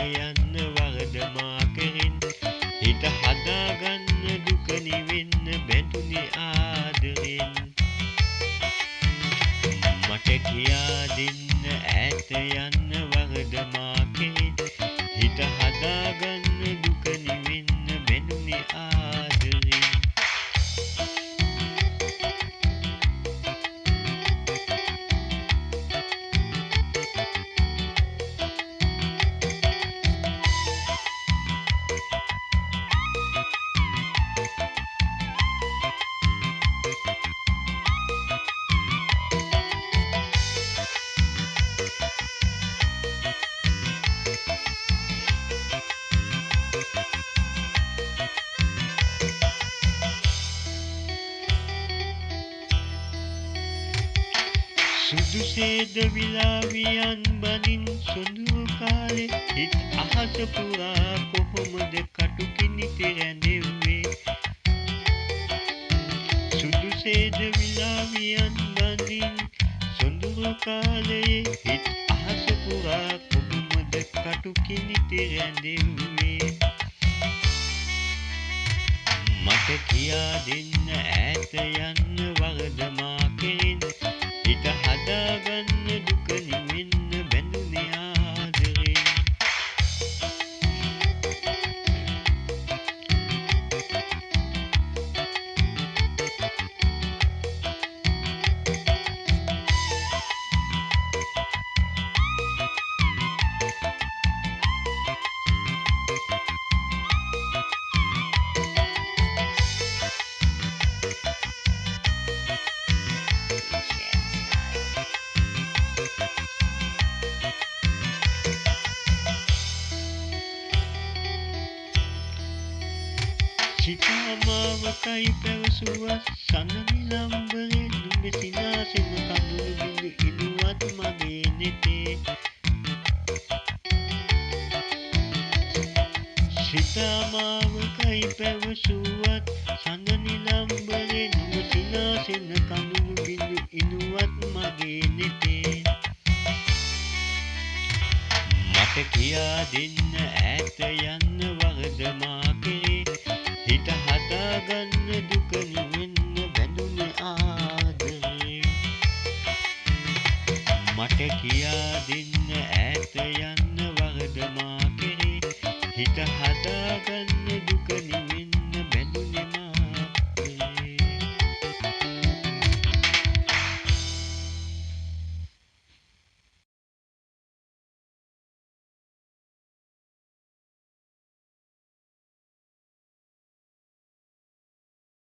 යන්න වරද මා කෙරෙන් හිත හදාගන්න දුක නිවෙන්න බැඳුනේ ආදරෙන් මට කියා දෙන්න ඈත යන්න වරද මා කෙරෙන් හිත හදාගන්න දුක නිවෙන්න බැඳුනේ ආදරෙන් සුදු සේද විලාවියන් බනින් සොඳුරු කාලේ හිත අහස පුරා කොහොමද කටුකිනිති රැඳෙව්වේ සුදු සේද විලාවියන් බනින් සොඳුරු කාලේ හිත අහස පුරා කොහොමද කටුකිනිති රැඳෙව්වේ මට කියා දෙන්න ඈත යන්න වරද මා කෙරෙන් හිත හදාගන්න දුක නිවෙන්න බැඳුනේ ආදරෙන් සිතාමාවකයි පැවසුවත් සඳනිලම්බරේ නුඹ සිනාසෙන කඳුළු බිඳු ඉනුවත් මගේ නෙතේ සිතාමාවකයි පැවසුවත් සඳනිලම්බරේ නුඹ සිනාසෙන කඳුළු බිඳු ඉනුවත් මගේ නෙතේ මට කියා දෙන්න ඈත යන්න වරද මා කෙරේ හිත හදාගන්න දුක